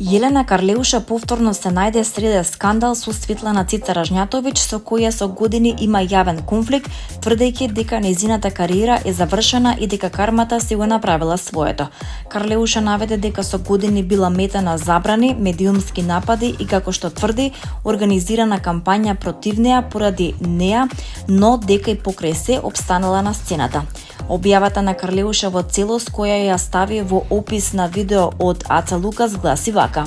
Јелена Карлеуша повторно се најде среде скандал со Светлана Цица Ражњатовиќ, со која со години има јавен конфликт, тврдејќи дека нејзината кариера е завршена и дека кармата си го направила своето. Карлеуша наведе дека со години била мета на забрани, медиумски напади и, како што тврди, организирана кампања против неа поради неа, но дека и покрај се опстанала на сцената. Објавата на Карлеуша во целост, која ја стави во опис на видео од Аца Лукас, гласи вака: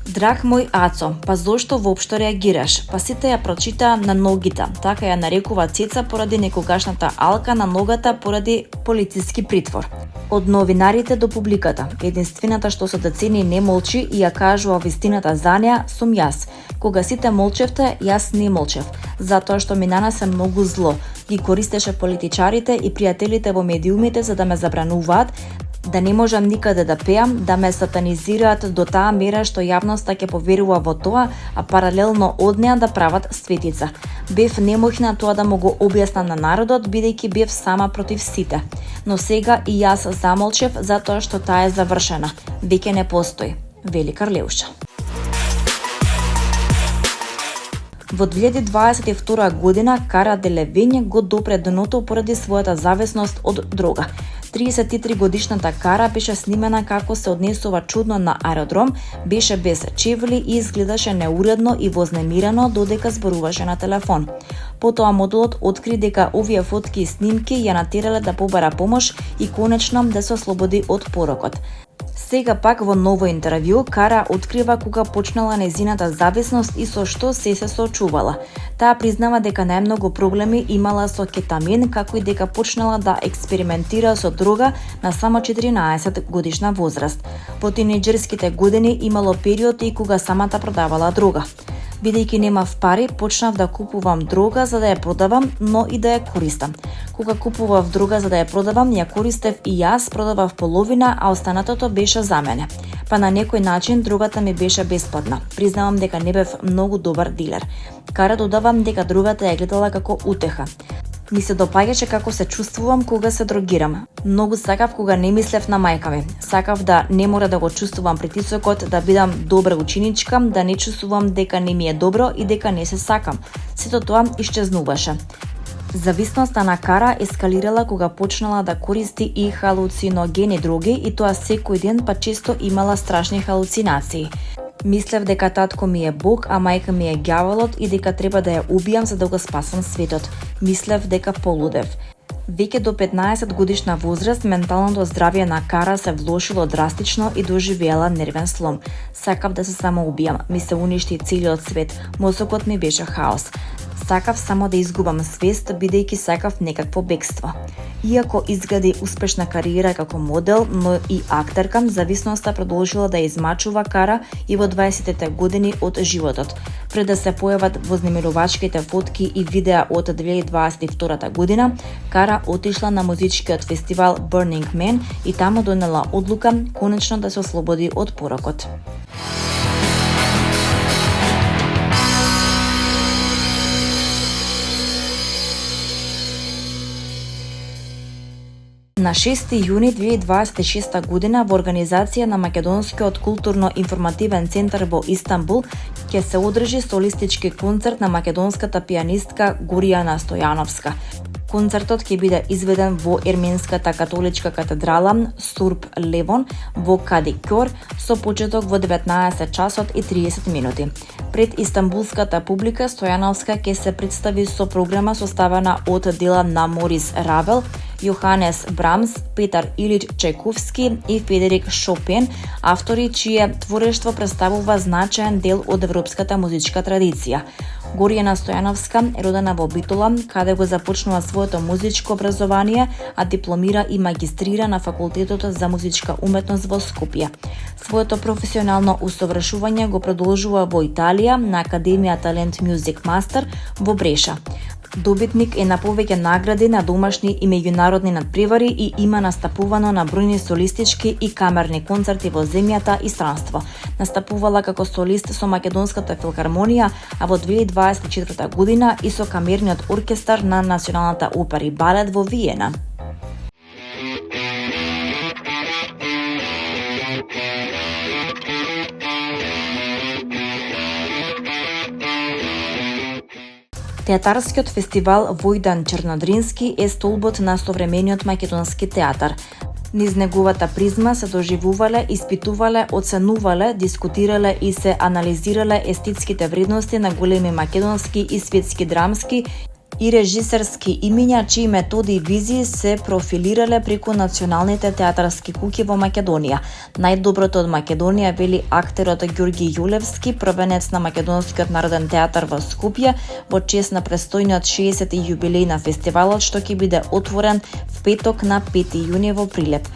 Драг мој Ацо, па зошто воопшто реагираш? Па сите ја прочитаа на ногите, така ја нарекува Цеца поради некогашната алка на ногата поради полициски притвор. Од новинарите до публиката, единствената што со децени не молчи и ја кажува вистината за неа сум јас. Кога сите молчевте, јас не молчев, затоа што ми нанесе многу зло. Ги користеше политичарите и пријателите во медиумите за да ме забрануваат, да не можам никаде да пеам, да ме сатанизираат до таа мера што јавноста ќе поверува во тоа, а паралелно од неа да прават светица. Бев немојна тоа да му го објаснам на народот, бидејќи бев сама против сите. Но сега и јас замолчев затоа што таа е завршена. Веќе не постои, вели Карлеуша. Во 2022 година Кара Делевињ го допре дното поради својата зависност од дрога. 33 годишната Кара беше снимена како се однесува чудно на аеродром, беше без чевли и изгледаше неуредно и вознемирено додека зборуваше на телефон. Потоа моделот откри дека овие фотки и снимки ја натерале да побара помош и конечно да се ослободи од порокот. Сега пак во ново интервју Кара открива кога почнала нејзината зависност и со што се соочувала. Таа признава дека најмногу проблеми имала со кетамин, како и дека почнала да експериментира со дрога на само 14 годишна возраст. Во тинејџерските години имало периоди кога самата продавала дрога. Бидејќи немав пари, почнав да купувам дрога за да ја продавам, но и да ја користам. Кога купував дрога за да ја продавам, ја користев и јас, продавав половина, а останатото беше за мене. Па на некој начин дрогата ми беше бесплатна. Признавам дека не бев многу добар дилер. Кара додавам дека дрогата ја гледала како утеха. Ми се допаѓаше како се чувствувам кога се дрогирам. Многу сакав кога не мислев на мајка ми. Сакав да не мора да го чувствувам притисокот, да бидам добра ученичка, да не чувствувам дека не ми е добро и дека не се сакам. Сето тоа исчезнуваше. Зависноста на Кара ескалирала кога почнала да користи и халуциногени дроги и тоа секој ден, па често имала страшни халуцинации. Мислев дека татко ми е Бог, а мајка ми е ѓаволот и дека треба да ја убијам за да го спасам светот. Мислев дека полудев. Веќе до 15 годишна возраст менталното здравје на Кара се влошило драстично и доживеала нервен слом. Сакав да се самоубијам, ми се уништи целиот свет, мозокот ми беше хаос. Сакав само да изгубам свест, бидејќи сакав некакво бегство. Иако изгради успешна кариера како модел, но и актерка, зависноста продолжила да измачува Кара и во 20-те години од животот. Пред да се појават вознемирувачките фотки и видеа од 2022 година, Кара отишла на музичкиот фестивал Burning Man и таму донела одлука конечно да се ослободи од порокот. На 6 јуни 2026 година во организација на Македонскиот културно-информативен центар во Истанбул ќе се одржи солистички концерт на македонската пијанистка Горијана Стојановска. Концертот ќе биде изведен во Ерменската католичка катедрала Сурб Левон во Кадикјор со почеток во 19 часот и 30 минути. Пред истанбулската публика Стојановска ќе се представи со програма составена од дела на Морис Равел, Јоханес Брамс, Петар Илич Чајковски и Федерик Шопен, автори чие творештво представува значаен дел од европската музичка традиција. Горијана Стојановска е родена во Битола, каде го започнува своето музичко образование, а дипломира и магистрира на Факултетот за музичка уметност во Скопје. Своето професионално усовршување го продолжува во Италија на Академија Talent Music Master во Бреша. Добитник е на повеќе награди на домашни и меѓународни надпревари и има настапувано на бројни солистички и камерни концерти во земјата и странство. Настапувала како солист со Македонската филхармонија, а во 2024 година и со камерниот оркестар на Националната опера и балет во Виена. Театарскиот фестивал Војдан Чернодрински е столбот на современиот македонски театар. Низ неговата призма се доживувале, испитувале, оценувале, дискутирале и се анализирале естетските вредности на големи македонски и светски драмски и режисерски имиња чии методи и визии се профилирале преку националните театарски куќи во Македонија. Најдоброто од Македонија, вели актерот Ѓорги Јулевски, првенец на Македонскиот народен театар во Скопје, во чест на престојниот 60-ти јубилеј на фестивалот, што ќе биде отворен в петок на 5 јуни во Прилеп.